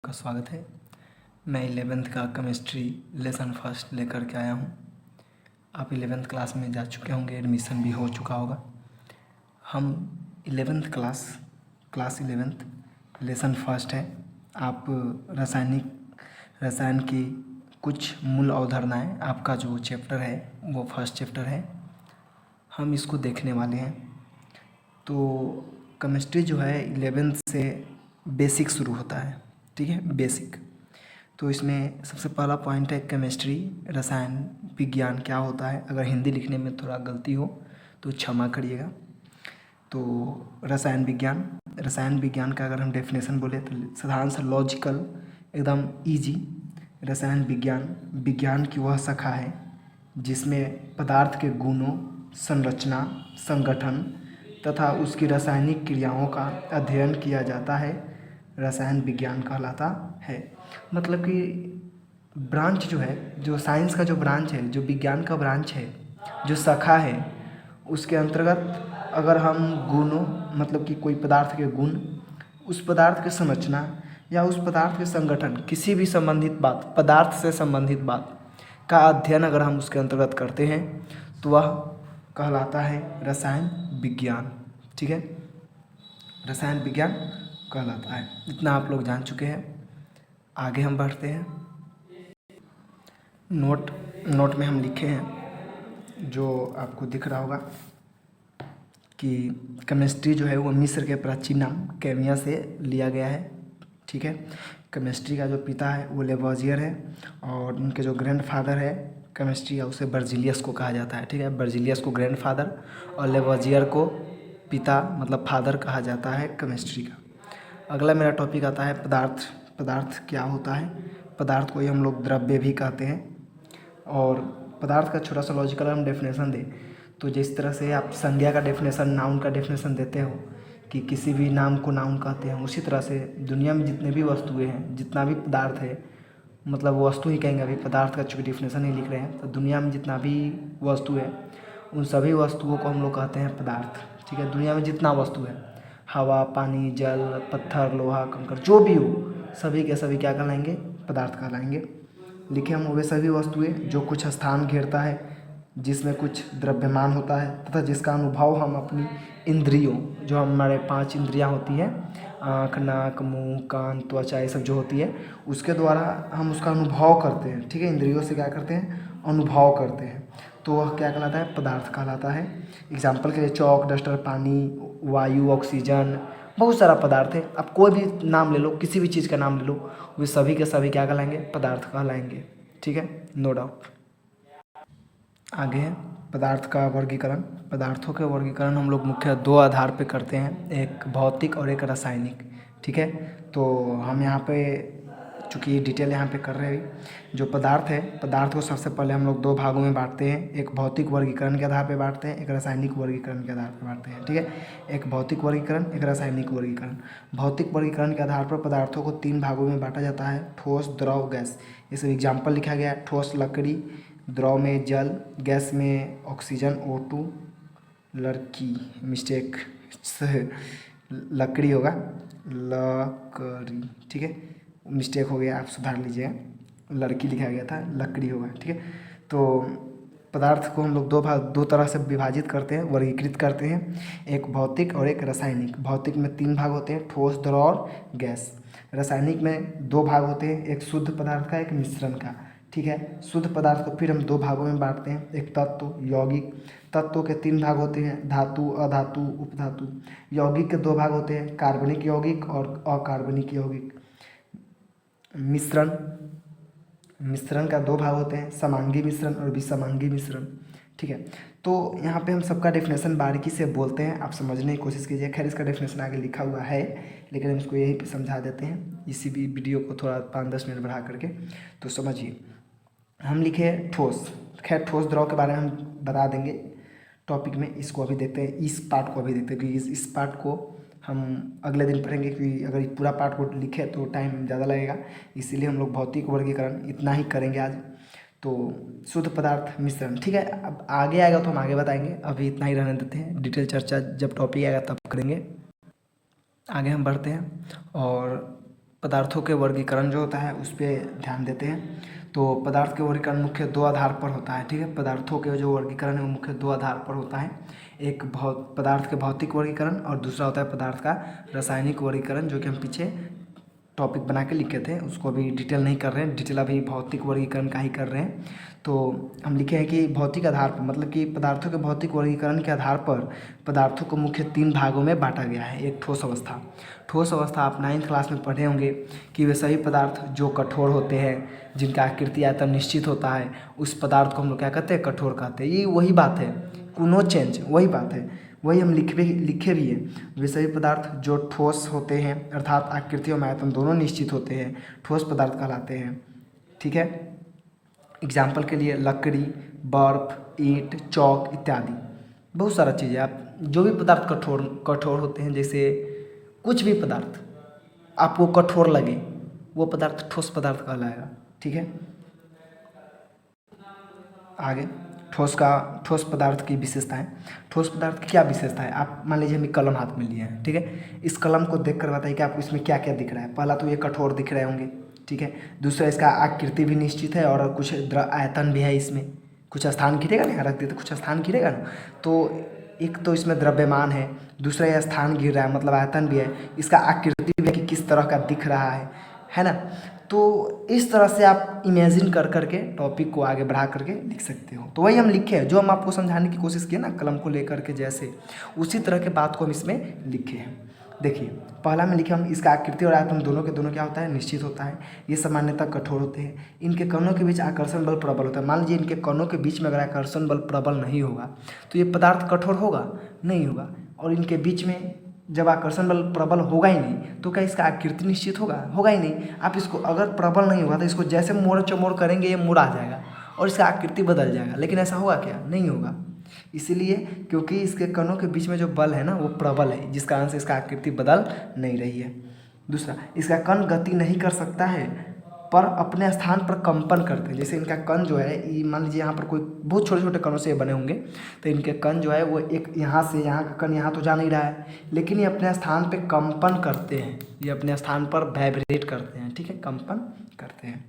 का स्वागत है। मैं 11th का केमिस्ट्री लेसन फर्स्ट लेकर के आया हूँ। आप 11th क्लास में जा चुके होंगे, एडमिशन भी हो चुका होगा। हम 11th class 11th lesson first है। आप रसायन की कुछ मूल अवधारणाएँ, आपका जो चैप्टर है वो फर्स्ट चैप्टर है, हम इसको देखने वाले हैं। तो केमिस्ट्री जो है 11th से बेसिक शुरू होता है, ठीक है, बेसिक। तो इसमें सबसे पहला पॉइंट है केमिस्ट्री, रसायन विज्ञान क्या होता है। अगर हिंदी लिखने में थोड़ा गलती हो तो क्षमा करिएगा। तो रसायन विज्ञान का अगर हम डेफिनेशन बोले तो साधारण सा लॉजिकल, एकदम इजी। रसायन विज्ञान की वह शाखा है जिसमें पदार्थ के गुणों, संरचना, संगठन तथा उसकी रासायनिक क्रियाओं का अध्ययन किया जाता है। रसायन विज्ञान कहलाता है। मतलब कि ब्रांच जो है, जो साइंस का जो ब्रांच है, जो विज्ञान का ब्रांच है, जो शाखा है, उसके अंतर्गत अगर हम गुणों, मतलब कि कोई पदार्थ के गुण, उस पदार्थ की संरचना या उस पदार्थ के संगठन, किसी भी संबंधित बात, पदार्थ से संबंधित बात का अध्ययन अगर हम उसके अंतर्गत करते हैं तो वह कहलाता है रसायन विज्ञान। ठीक है, रसायन विज्ञान कहलाता है। इतना आप लोग जान चुके हैं। आगे हम बढ़ते हैं। नोट में हम लिखे हैं, जो आपको दिख रहा होगा कि केमिस्ट्री जो है वो मिस्र के प्राचीन नाम केमिया से लिया गया है। ठीक है, केमिस्ट्री का जो पिता है वो लेवोजियर है और उनके जो ग्रैंडफादर है केमिस्ट्री है उसे बर्जीलियस को कहा जाता है। ठीक है, बर्जीलियस को ग्रैंडफादर और लेवोजियर को पिता मतलब फादर कहा जाता है केमिस्ट्री का। अगला मेरा टॉपिक आता है पदार्थ क्या होता है। पदार्थ को ही हम लोग द्रव्य भी कहते हैं। और पदार्थ का छोटा सा लॉजिकल हम डेफिनेशन दें तो जिस तरह से आप संज्ञा का डेफिनेशन, नाउन का डेफिनेशन देते हो कि किसी भी नाम को नाउन कहते हैं, उसी तरह से दुनिया में जितने भी वस्तुएं हैं, जितना भी पदार्थ है, मतलब वस्तु ही कहेंगे, अभी पदार्थ का चूँकि डेफिनेशन ही लिख रहे हैं, तो दुनिया में जितना भी वस्तु है उन सभी वस्तुओं को हम लोग कहते हैं पदार्थ। ठीक है, दुनिया में जितना वस्तु है, हवा, पानी, जल, पत्थर, लोहा, कंकड़, जो भी हो, सभी के सभी क्या कहलाएंगे? पदार्थ कहलाएंगे। लिखे हम वे सभी वस्तुएं जो कुछ स्थान घेरता है, जिसमें कुछ द्रव्यमान होता है तथा जिसका अनुभव हम अपनी इंद्रियों, जो हमारे 5 इंद्रियां होती हैं, आँख, नाक, मुंह, कान, त्वचा, ये सब जो होती है, उसके द्वारा हम उसका अनुभव करते हैं। ठीक है, इंद्रियों से क्या करते हैं? अनुभव करते हैं। तो वह क्या कहलाता है? पदार्थ कहलाता है। एग्जाम्पल के लिए चौक, डस्टर, पानी, वायु, ऑक्सीजन, बहुत सारा पदार्थ है। आप कोई भी नाम ले लो, किसी भी चीज़ का नाम ले लो, वे सभी के सभी क्या कहलाएंगे? पदार्थ कहलाएंगे। ठीक है, नो डाउट। आगे है पदार्थ का वर्गीकरण। पदार्थों के वर्गीकरण हम लोग मुख्य 2 आधार पे करते हैं, एक भौतिक और एक रासायनिक। ठीक है, तो हम यहाँ पे चूँकि डिटेल यहाँ पे कर रहे हैं, जो पदार्थ है, पदार्थ को सबसे पहले हम लोग 2 भागों में बांटते हैं। एक भौतिक वर्गीकरण के आधार पे बांटते हैं, एक रासायनिक वर्गीकरण के आधार पे बांटते हैं। ठीक है, एक भौतिक वर्गीकरण, एक रासायनिक वर्गीकरण। भौतिक वर्गीकरण के आधार पर पदार्थों को 3 भागों में बांटा जाता है, ठोस, द्रव, गैस। इस एग्जाम्पल लिखा गया है, ठोस लकड़ी, द्रव में जल, गैस में ऑक्सीजन, O2, लड़की, मिस्टेक, लकड़ी होगा, लकड़ी। ठीक है, मिस्टेक हो गया, आप सुधार लीजिएगा, लड़की लिखा गया था, लकड़ी होगा। ठीक है, तो पदार्थ को हम लोग 2 तरह से विभाजित करते हैं, वर्गीकृत करते हैं, एक भौतिक और एक रासायनिक। भौतिक में 3 भाग होते हैं, ठोस, द्रव और गैस। रासायनिक में 2 भाग होते हैं, एक शुद्ध पदार्थ का, एक मिश्रण का। ठीक है, शुद्ध पदार्थ को फिर हम 2 भागों में बांटते हैं, एक तत्व, यौगिक। तत्व के 3 भाग होते हैं, धातु, अधातु, उपधातु। यौगिक के 2 भाग होते हैं, कार्बनिक यौगिक और अकार्बनिक यौगिक। मिश्रण का 2 भाग होते हैं, समांगी मिश्रण और विसमांगी मिश्रण। ठीक है, तो यहाँ पे हम सबका डेफिनेशन बारीकी से बोलते हैं, आप समझने की कोशिश कीजिए। खैर इसका डेफिनेशन आगे लिखा हुआ है, लेकिन हम इसको यहीं पे समझा देते हैं, इसी भी वीडियो को थोड़ा 5-10 मिनट बढ़ा करके। तो समझिए, हम लिखे ठोस। खैर ठोस द्रव के बारे में हम बता देंगे टॉपिक में, इसको अभी देखते हैं, इस पार्ट को अभी देखते हैं, क्योंकि इस पार्ट को हम अगले दिन पढ़ेंगे, क्योंकि अगर पूरा पार्ट को लिखे तो टाइम ज़्यादा लगेगा, इसीलिए हम लोग भौतिक वर्गीकरण इतना ही करेंगे आज। तो शुद्ध पदार्थ, मिश्रण। ठीक है, अब आगे आएगा तो हम आगे बताएंगे, अभी इतना ही रहने देते हैं, डिटेल चर्चा जब टॉपिक आएगा तब करेंगे। आगे हम बढ़ते हैं और पदार्थों के वर्गीकरण जो होता है उस पर ध्यान देते हैं। तो पदार्थ के वर्गीकरण मुख्य दो आधार पर होता है, ठीक है। पदार्थों के जो वर्गीकरण है वो मुख्य दो आधार पर होता है। एक पदार्थ के भौतिक वर्गीकरण और दूसरा होता है पदार्थ का रासायनिक वर्गीकरण, जो कि हम पीछे टॉपिक बना के लिखे थे, उसको अभी डिटेल नहीं कर रहे हैं। डिटेल अभी भौतिक वर्गीकरण का ही कर रहे हैं। तो हम लिखे हैं कि भौतिक आधार पर, मतलब कि पदार्थों के भौतिक वर्गीकरण के आधार पर पदार्थों को मुख्य 3 भागों में बांटा गया है। एक ठोस अवस्था। ठोस अवस्था आप 9th क्लास में पढ़े होंगे कि वे सभी पदार्थ जो कठोर होते हैं, जिनका आकृति आयतन निश्चित होता है, उस पदार्थ को हम लोग क्या कहते हैं? कठोर कहते हैं। ये वही बात है, नो चेंज, वही बात है, वही हम लिखे भी हैं। वे सभी पदार्थ जो ठोस होते हैं, अर्थात आकृति और आयतन दोनों निश्चित होते हैं, ठोस पदार्थ कहलाते हैं, ठीक है। एग्जाम्पल के लिए लकड़ी, बर्फ, ईंट, चौक इत्यादि बहुत सारा चीज़ है। आप जो भी पदार्थ कठोर होते हैं, जैसे कुछ भी पदार्थ आपको कठोर लगे, वो पदार्थ ठोस पदार्थ कहलाएगा, ठीक है। आगे ठोस पदार्थ की विशेषताएं। ठोस पदार्थ की क्या विशेषता है? आप मान लीजिए हम कलम हाथ में लिए हैं, ठीक है। इस कलम को देख कर बताइए कि आपको इसमें क्या क्या दिख रहा है। पहला तो ये कठोर दिख रहे होंगे, ठीक है। दूसरा, इसका आकृति भी निश्चित है और कुछ आयतन भी है इसमें, कुछ स्थान घिरेगा ना, रख देते तो कुछ स्थान घिरेगा ना। तो एक तो इसमें द्रव्यमान है, दूसरा यह स्थान घिर रहा है, मतलब आयतन भी है, इसका आकृति भी है कि किस तरह का दिख रहा है ना। तो इस तरह से आप इमेजिन कर करके टॉपिक को आगे बढ़ा करके लिख सकते हो। तो वही हम लिखे हैं, जो हम आपको समझाने की कोशिश किए ना कलम को लेकर के, जैसे उसी तरह के बात को हम इसमें लिखे हैं। देखिए, पहला में लिखे हम, इसका आकृति और आयतन दोनों के दोनों क्या होता है? निश्चित होता है। ये सामान्यतः कठोर होते हैं। इनके कणों के बीच आकर्षण बल प्रबल होता है। मान लीजिए इनके कणों के बीच में अगर आकर्षण बल प्रबल नहीं होगा तो ये पदार्थ कठोर होगा? नहीं होगा। और इनके बीच में जब आकर्षण बल प्रबल होगा ही नहीं तो क्या इसका आकृति निश्चित होगा? होगा ही नहीं। आप इसको अगर प्रबल नहीं होगा तो इसको जैसे मोड़ चमोड़ करेंगे ये मुड़ आ जाएगा और इसका आकृति बदल जाएगा, लेकिन ऐसा होगा क्या? नहीं होगा। इसीलिए क्योंकि इसके कणों के बीच में जो बल है ना वो प्रबल है, जिस कारण से इसका आकृति बदल नहीं रही है। दूसरा, इसका कण गति नहीं कर सकता है पर अपने स्थान पर कंपन करते हैं। जैसे इनका कण जो है, मान लीजिए यहाँ पर कोई बहुत छोटे छोटे कणों से ये बने होंगे, तो इनके कण जो है वो एक यहाँ से यहाँ का कण यहाँ तो जा नहीं रहा है, लेकिन ये अपने स्थान पे कंपन करते हैं, ये अपने स्थान पर वाइब्रेट करते हैं, ठीक है, कंपन करते हैं।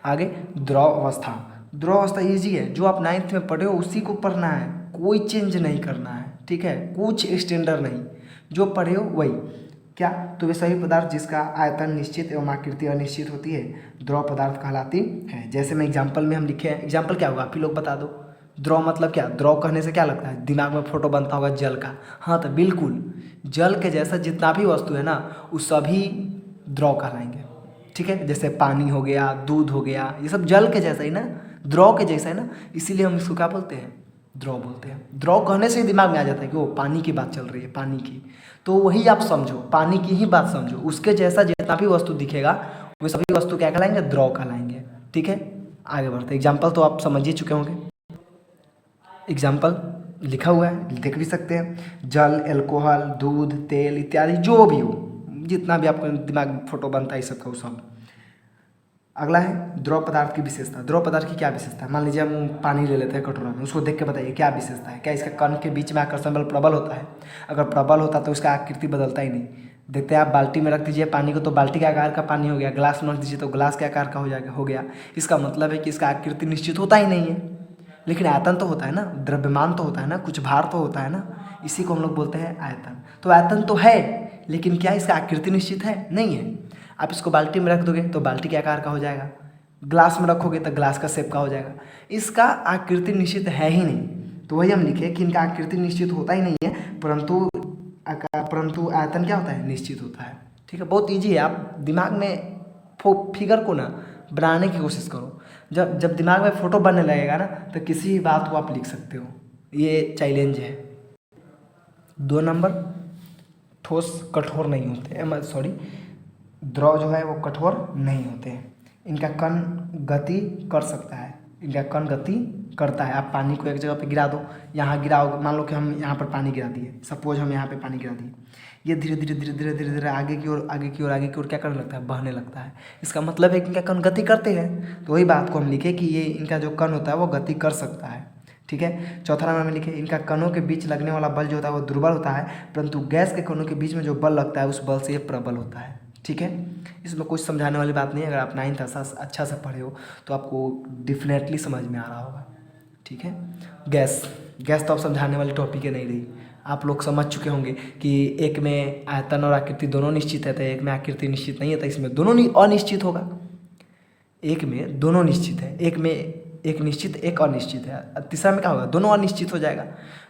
आगे द्रव अवस्था। द्रव अवस्था ईजी है, जो आप 9th में पढ़े हो उसी को पढ़ना है, कोई चेंज नहीं करना है, ठीक है, कुछ स्टैंडर्ड नहीं, जो पढ़े हो वही। क्या? तो वे सभी पदार्थ जिसका आयतन निश्चित एवं आकृति अनिश्चित होती है द्रव पदार्थ कहलाती है। जैसे मैं एग्जाम्पल में हम लिखे हैं, एग्जाम्पल क्या होगा आप ही लोग बता दो। द्रव मतलब क्या? द्रव कहने से क्या लगता है? दिमाग में फोटो बनता होगा जल का। हाँ, तो बिल्कुल जल के जैसा जितना भी वस्तु है ना वो सभी द्रव कहलाएंगे, ठीक है। जैसे पानी हो गया, दूध हो गया, ये सब जल के जैसा ही ना, द्रव के जैसा है ना, इसीलिए हम इसको क्या बोलते हैं? द्रव बोलते हैं। द्रव कहने से ही दिमाग में आ जाता है कि वो पानी की बात चल रही है, पानी की। तो वही आप समझो, पानी की ही बात समझो, उसके जैसा जितना भी वस्तु दिखेगा वो सभी वस्तु क्या कहलाएंगे? द्रव कहलाएंगे, ठीक है। आगे बढ़ते, एग्जाम्पल तो आप समझ ही चुके होंगे। एग्जाम्पल लिखा हुआ है, देख भी सकते हैं। जल, एल्कोहल, दूध, तेल इत्यादि जो भी हो, जितना भी आपको दिमाग में फोटो बनता है इस सबका, वो सब। अगला है द्रव पदार्थ की विशेषता। द्रव पदार्थ की क्या विशेषता है? मान लीजिए हम पानी ले लेते हैं कटोरा में, उसको देख के बताइए क्या विशेषता है। क्या इसका कण के बीच में आकर्षण बल प्रबल होता है? अगर प्रबल होता तो इसका आकृति बदलता ही नहीं। देखते हैं आप, बाल्टी में रख दीजिए पानी को तो बाल्टी के आकार का पानी हो गया, ग्लास में रख दीजिए तो ग्लास के आकार का हो गया। इसका मतलब है कि इसका आकृति निश्चित होता ही नहीं है, लेकिन आयतन तो होता है ना, द्रव्यमान तो होता है ना, कुछ भार तो होता है ना, इसी को हम लोग बोलते हैं आयतन। तो आयतन तो है, लेकिन क्या इसका आकृति निश्चित है? नहीं है। आप इसको बाल्टी में रख दोगे तो बाल्टी के आकार का हो जाएगा, ग्लास में रखोगे तो ग्लास का शेप का हो जाएगा, इसका आकृति निश्चित है ही नहीं। तो वही हम लिखे कि इनका आकृति निश्चित होता ही नहीं है, परंतु आयतन क्या होता है? निश्चित होता है, ठीक है। बहुत ईजी है, आप दिमाग में फिगर को ना बनाने की कोशिश करो। जब दिमाग में फोटो बनने लगेगा ना तो किसी भी बात को आप लिख सकते हो, ये चैलेंज है। 2 नंबर, ठोस कठोर नहीं होते, सॉरी, द्रव जो है वो कठोर नहीं होते हैं। इनका कण गति कर सकता है, इनका कण गति करता है। आप पानी को एक जगह पे गिरा दो, यहाँ गिराओगे, मान लो कि हम यहाँ पर पानी गिरा दिए, सपोज हम यहाँ पे पानी गिरा दिए, ये धीरे धीरे आगे की ओर क्या करने लगता है? बहने लगता है। इसका मतलब है कि इनका कण गति करते हैं। तो वही बात को हम लिखे कि ये इनका जो कण होता है वो गति कर सकता है, ठीक है। चौथा नंबर में लिखे इनका कणों के बीच लगने वाला बल जो होता है वो दुर्बल होता है, परंतु गैस के कणों के बीच में जो बल लगता है उस बल से ये प्रबल होता है, ठीक है, इसमें कुछ समझाने वाली बात नहीं है। अगर आप 9th अच्छा से पढ़े हो तो आपको डेफिनेटली समझ में आ रहा होगा। ठीक है, गैस तो अब समझाने वाली टॉपिक ही नहीं रही। आप लोग समझ चुके होंगे कि एक में आयतन और आकृति दोनों निश्चित है, तो एक में आकृति निश्चित नहीं है, तो इसमें दोनों अनिश्चित होगा। एक में दोनों निश्चित है, एक में एक निश्चित एक अनिश्चित है, तीसरा में क्या होगा, दोनों अनिश्चित हो जाएगा।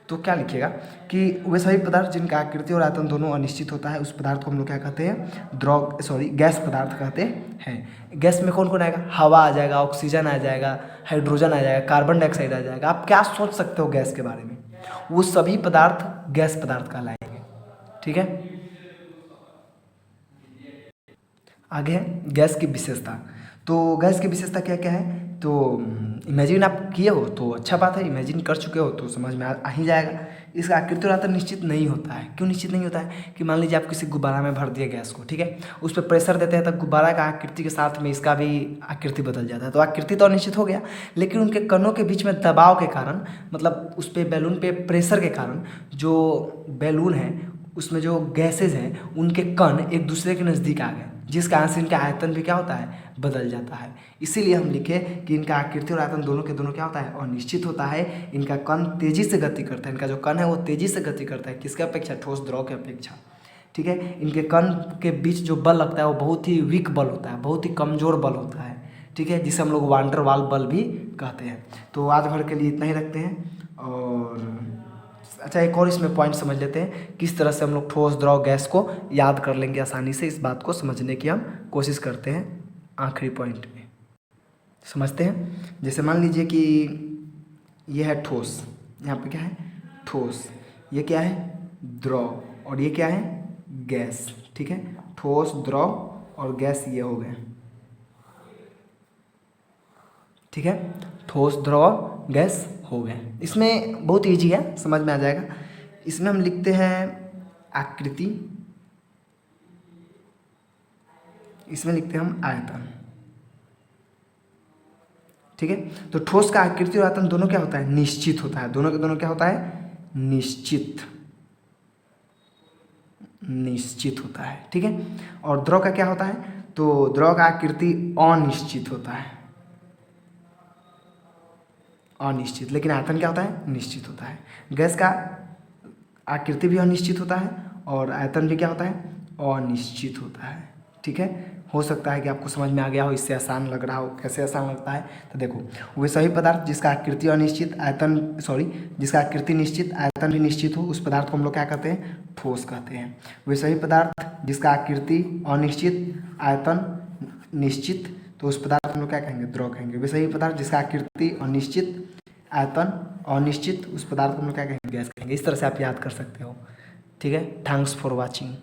तो क्या लिखिएगा कि वे सभी पदार्थ जिनका आकृति और आयतन दोनों अनिश्चित होता है, उस पदार्थ को हम लोग क्या कहते हैं, गैस पदार्थ कहते हैं। गैस में कौन कौन आएगा, हवा आ जाएगा, ऑक्सीजन आ जाएगा, हाइड्रोजन आ जाएगा, कार्बन डाइऑक्साइड आ जाएगा। आप क्या सोच सकते हो गैस के बारे में, वो सभी पदार्थ गैस पदार्थ कहलाएंगे। ठीक है, आगे है गैस की विशेषता। तो गैस की विशेषता क्या क्या है, तो इमेजिन आप किए हो तो अच्छा बात है, इमेजिन कर चुके हो तो समझ में आ ही जाएगा। इसका आकृति और आयतन निश्चित नहीं होता है। क्यों निश्चित नहीं होता है कि मान लीजिए आप किसी गुब्बारा में भर दिए गैस को, ठीक है, उस पर प्रेशर देते हैं तो गुब्बारा का आकृति के साथ में इसका भी आकृति बदल जाता है। तो आकृति तो अनिश्चित हो गया, लेकिन उनके कणों के बीच में दबाव के कारण, मतलब उस पर बैलून पे प्रेशर के कारण जो बैलून है उसमें जो गैसेज हैं उनके कण एक दूसरे के नज़दीक आ गए, जिस कारण से इनका आयतन भी क्या होता है, बदल जाता है। इसीलिए हम लिखे कि इनका आकृति और आयतन दोनों के दोनों क्या होता है, अनिश्चित होता है। इनका कण तेजी से गति करता है, इनका जो कण है वो तेजी से गति करता है, किसके अपेक्षा, ठोस द्रव के अपेक्षा। ठीक है, इनके कण के बीच जो बल लगता है वो बहुत ही वीक बल होता है, बहुत ही कमज़ोर बल होता है। ठीक है, जिसे हम लोग वांडर वाल बल भी कहते हैं। तो आज भर के लिए इतना ही रखते हैं। और अच्छा, एक और इसमें पॉइंट समझ लेते हैं, किस तरह से हम लोग ठोस द्रव गैस को याद कर लेंगे आसानी से। इस बात को समझने की हम कोशिश करते हैं आखिरी पॉइंट में। समझते हैं, जैसे मान लीजिए कि ये है ठोस, यहाँ पे क्या है, ठोस, ये क्या है, द्रव, और ये क्या है, गैस। ठीक है, ठोस, द्रव और गैस ये हो गए। ठीक है, ठोस, द्रव, गैस हो गए। इसमें बहुत इजी है, समझ में आ जाएगा। इसमें हम लिखते हैं आकृति, इसमें लिखते हैं हम आयतन। ठीक है, तो ठोस का आकृति और आयतन दोनों क्या होता है, निश्चित होता है। दोनों के दोनों क्या होता है, निश्चित होता है। ठीक है, और द्रव का क्या होता है, तो द्रव का आकृति अनिश्चित होता है, अनिश्चित, लेकिन आयतन क्या होता है, निश्चित होता है। गैस का आकृति भी अनिश्चित होता है और आयतन भी क्या होता है, अनिश्चित होता है। ठीक है, हो सकता है कि आपको समझ में आ गया हो, इससे आसान लग रहा हो। कैसे आसान लगता है, तो देखो, वे सभी पदार्थ जिसका आकृति अनिश्चित, जिसका आकृति निश्चित, आयतन भी निश्चित हो, उस पदार्थ को हम लोग क्या कहते हैं, ठोस कहते हैं। वे सभी पदार्थ जिसका आकृति अनिश्चित, आयतन निश्चित, तो उस पदार्थ को हम लोग क्या कहेंगे, द्रव कहेंगे। वे सभी पदार्थ जिसका आकृति अनिश्चित, आयतन अनिश्चित, उस पदार्थ को हम लोग क्या कहेंगे, गैस कहेंगे। इस तरह से आप याद कर सकते हो। ठीक है, थैंक्स फॉर वॉचिंग।